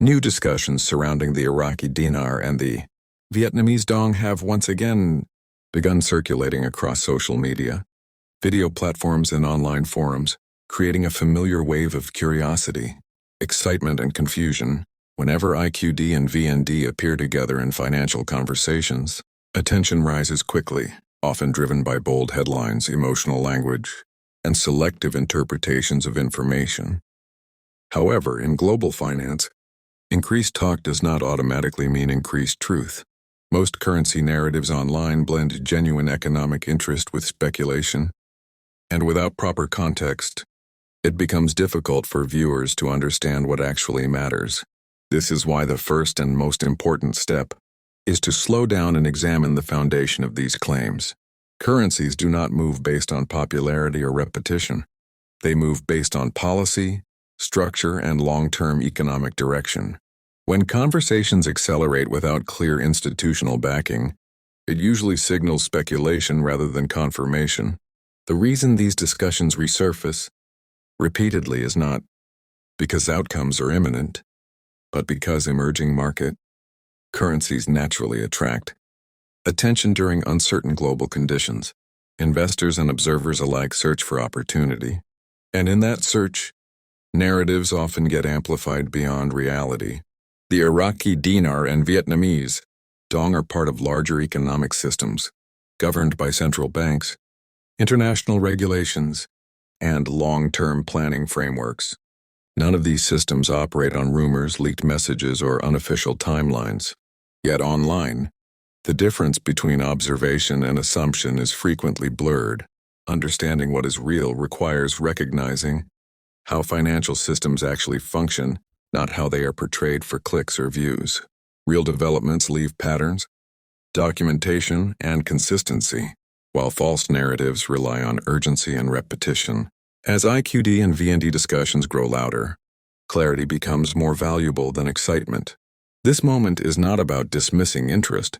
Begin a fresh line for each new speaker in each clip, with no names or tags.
New discussions surrounding the Iraqi dinar and the Vietnamese dong have once again begun circulating across social media, video platforms, and online forums, creating a familiar wave of curiosity, excitement, and confusion. Whenever IQD and VND appear together in financial conversations, attention rises quickly, often driven by bold headlines, emotional language, and selective interpretations of information. However, in global finance, increased talk does not automatically mean increased truth. Most currency narratives online blend genuine economic interest with speculation, and without proper context, it becomes difficult for viewers to understand what actually matters. This is why the first and most important step is to slow down and examine the foundation of these claims. Currencies do not move based on popularity or repetition. They move based on policy, structure, and long-term economic direction. When conversations accelerate without clear institutional backing, it usually signals speculation rather than confirmation. The reason these discussions resurface repeatedly is not because outcomes are imminent, but because emerging market currencies naturally attract attention during uncertain global conditions. Investors and observers alike search for opportunity, and in that search, narratives often get amplified beyond reality. The Iraqi dinar and Vietnamese dong are part of larger economic systems, governed by central banks, international regulations, and long-term planning frameworks. None of these systems operate on rumors, leaked messages, or unofficial timelines. Yet online, the difference between observation and assumption is frequently blurred. Understanding what is real requires recognizing how financial systems actually function, not how they are portrayed for clicks or views. Real developments leave patterns, documentation, and consistency, while false narratives rely on urgency and repetition. As IQD and VND discussions grow louder, clarity becomes more valuable than excitement. This moment is not about dismissing interest,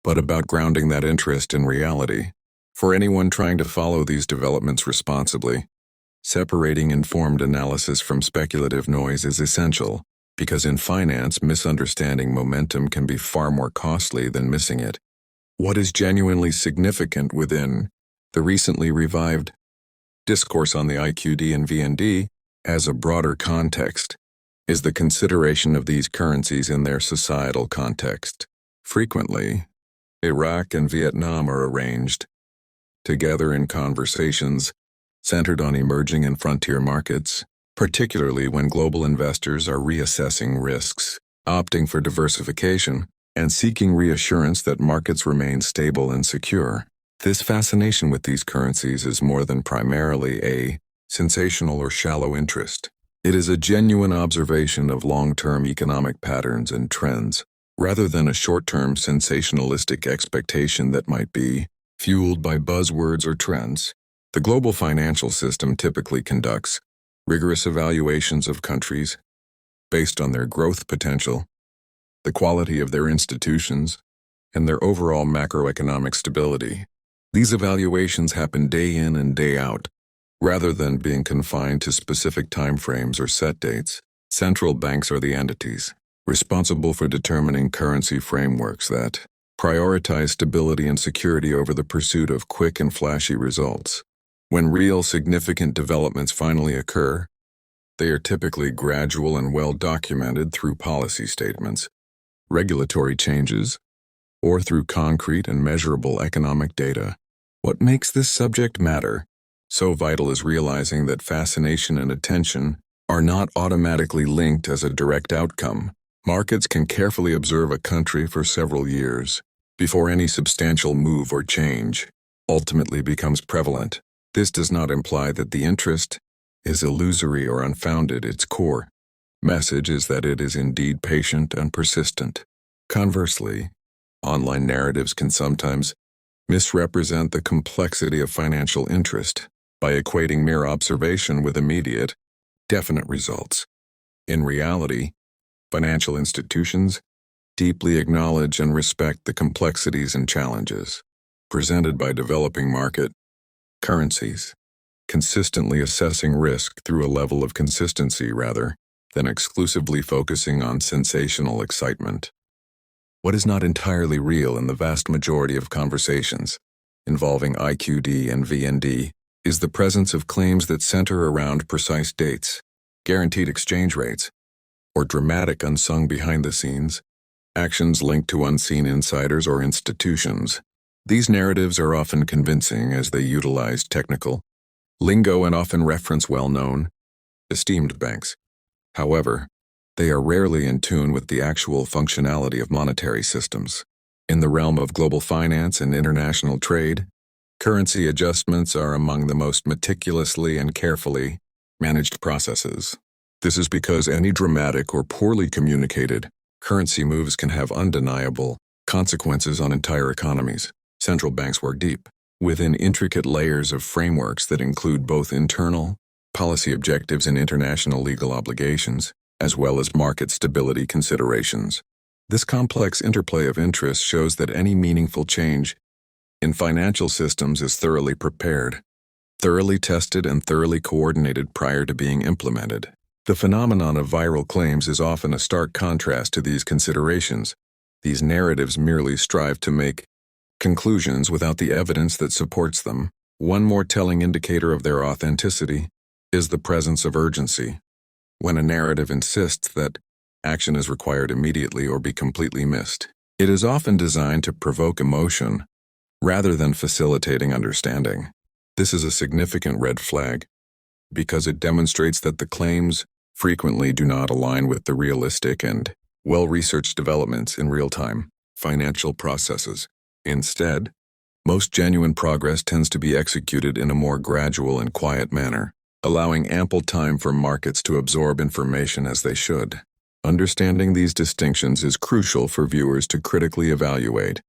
but about grounding that interest in reality. For anyone trying to follow these developments responsibly, separating informed analysis from speculative noise is essential, because in finance, misunderstanding momentum can be far more costly than missing it. What is genuinely significant within the recently revived discourse on the IQD and VND, as a broader context, is the consideration of these currencies in their societal context. Frequently, Iraq and Vietnam are arranged together in conversations centered on emerging and frontier markets, particularly when global investors are reassessing risks, opting for diversification, and seeking reassurance that markets remain stable and secure. This fascination with these currencies is more than primarily a sensational or shallow interest. It is a genuine observation of long-term economic patterns and trends, rather than a short-term sensationalistic expectation that might be fueled by buzzwords or trends. The global financial system typically conducts rigorous evaluations of countries based on their growth potential, the quality of their institutions, and their overall macroeconomic stability. These evaluations happen day in and day out, rather than being confined to specific timeframes or set dates. Central banks are the entities responsible for determining currency frameworks that prioritize stability and security over the pursuit of quick and flashy results. When real significant developments finally occur, they are typically gradual and well documented through policy statements, regulatory changes, or through concrete and measurable economic data. What makes this subject matter so vital is realizing that fascination and attention are not automatically linked as a direct outcome. Markets can carefully observe a country for several years before any substantial move or change ultimately becomes prevalent. This does not imply that the interest is illusory or unfounded. Its core message is that it is indeed patient and persistent. Conversely, online narratives can sometimes misrepresent the complexity of financial interest by equating mere observation with immediate, definite results. In reality, financial institutions deeply acknowledge and respect the complexities and challenges presented by developing market currencies, consistently assessing risk through a level of consistency rather than exclusively focusing on sensational excitement. What is not entirely real in the vast majority of conversations involving IQD and VND is the presence of claims that center around precise dates, guaranteed exchange rates, or dramatic unsung behind-the-scenes actions linked to unseen insiders or institutions. These narratives are often convincing as they utilize technical lingo and often reference well-known, esteemed banks. However, they are rarely in tune with the actual functionality of monetary systems. In the realm of global finance and international trade, currency adjustments are among the most meticulously and carefully managed processes. This is because any dramatic or poorly communicated currency moves can have undeniable consequences on entire economies. Central banks work deep within intricate layers of frameworks that include both internal policy objectives and international legal obligations, as well as market stability considerations. This complex interplay of interests shows that any meaningful change in financial systems is thoroughly prepared, thoroughly tested, and thoroughly coordinated prior to being implemented. The phenomenon of viral claims is often a stark contrast to these considerations. These narratives merely strive to make conclusions without the evidence that supports them. One more telling indicator of their authenticity is the presence of urgency. When a narrative insists that action is required immediately or be completely missed, it is often designed to provoke emotion rather than facilitating understanding. This is a significant red flag because it demonstrates that the claims frequently do not align with the realistic and well-researched developments in real-time financial processes. Instead, most genuine progress tends to be executed in a more gradual and quiet manner, allowing ample time for markets to absorb information as they should. Understanding these distinctions is crucial for viewers to critically evaluate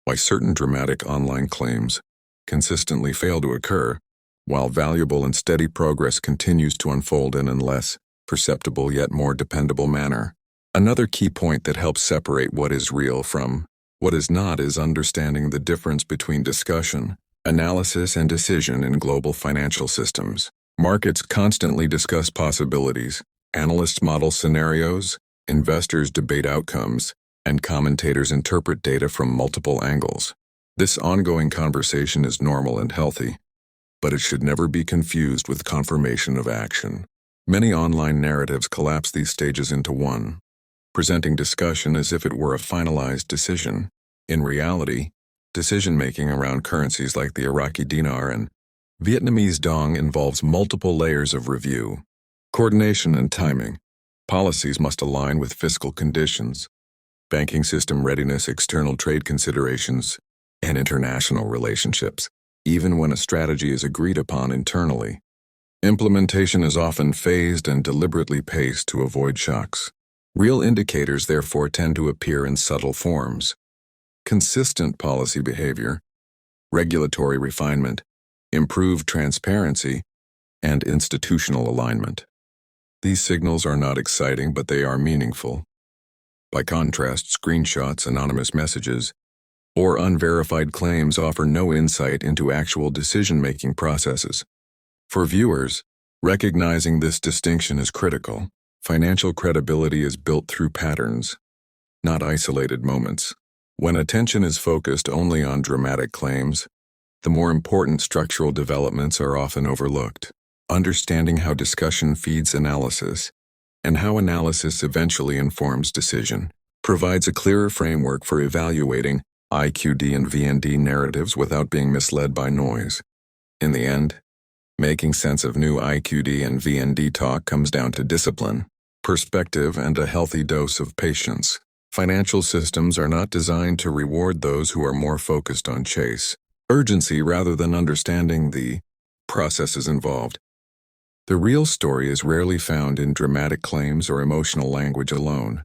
why certain dramatic online claims consistently fail to occur, while valuable and steady progress continues to unfold in a less perceptible yet more dependable manner. Another key point that helps separate what is real from what is not is understanding the difference between discussion, analysis, and decision in global financial systems. Markets constantly discuss possibilities, analysts model scenarios, investors debate outcomes, and commentators interpret data from multiple angles. This ongoing conversation is normal and healthy, but it should never be confused with confirmation of action. Many online narratives collapse these stages into one, presenting discussion as if it were a finalized decision. In reality, decision-making around currencies like the Iraqi Dinar and Vietnamese dong involves multiple layers of review, coordination, and timing. Policies must align with fiscal conditions, banking system readiness, external trade considerations, and international relationships. Even when a strategy is agreed upon internally, implementation is often phased and deliberately paced to avoid shocks. Real indicators, therefore, tend to appear in subtle forms: consistent policy behavior, regulatory refinement, improved transparency, and institutional alignment. These signals are not exciting, but they are meaningful. By contrast, screenshots, anonymous messages, or unverified claims offer no insight into actual decision-making processes. For viewers, recognizing this distinction is critical. Financial credibility is built through patterns, not isolated moments. When attention is focused only on dramatic claims, the more important structural developments are often overlooked. Understanding how discussion feeds analysis, and how analysis eventually informs decision, provides a clearer framework for evaluating IQD and VND narratives without being misled by noise. In the end, making sense of new IQD and VND talk comes down to discipline, perspective, and a healthy dose of patience. Financial systems are not designed to reward those who are more focused on urgency rather than understanding the processes involved. The real story is rarely found in dramatic claims or emotional language alone,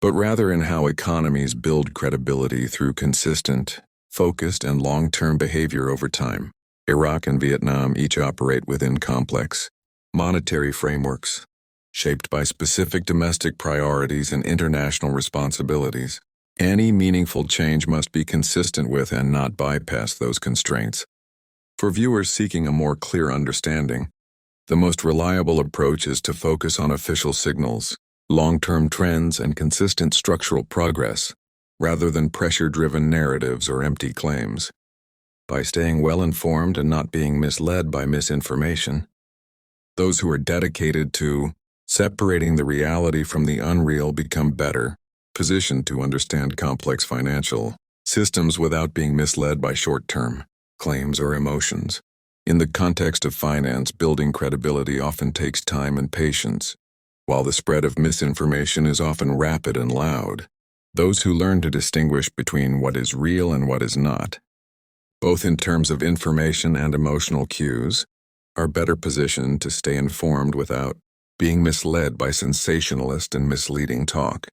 but rather in how economies build credibility through consistent, focused, and long-term behavior over time. Iraq and Vietnam each operate within complex monetary frameworks, shaped by specific domestic priorities and international responsibilities. Any meaningful change must be consistent with and not bypass those constraints. For viewers seeking a more clear understanding, The most reliable approach is to focus on official signals, long-term trends, and consistent structural progress, rather than pressure-driven narratives or empty claims. By staying well-informed and not being misled by misinformation, those who are dedicated to separating the reality from the unreal become better positioned to understand complex financial systems without being misled by short-term claims or emotions. In the context of finance, building credibility often takes time and patience, while the spread of misinformation is often rapid and loud. Those who learn to distinguish between what is real and what is not, both in terms of information and emotional cues, are better positioned to stay informed without being misled by sensationalist and misleading talk.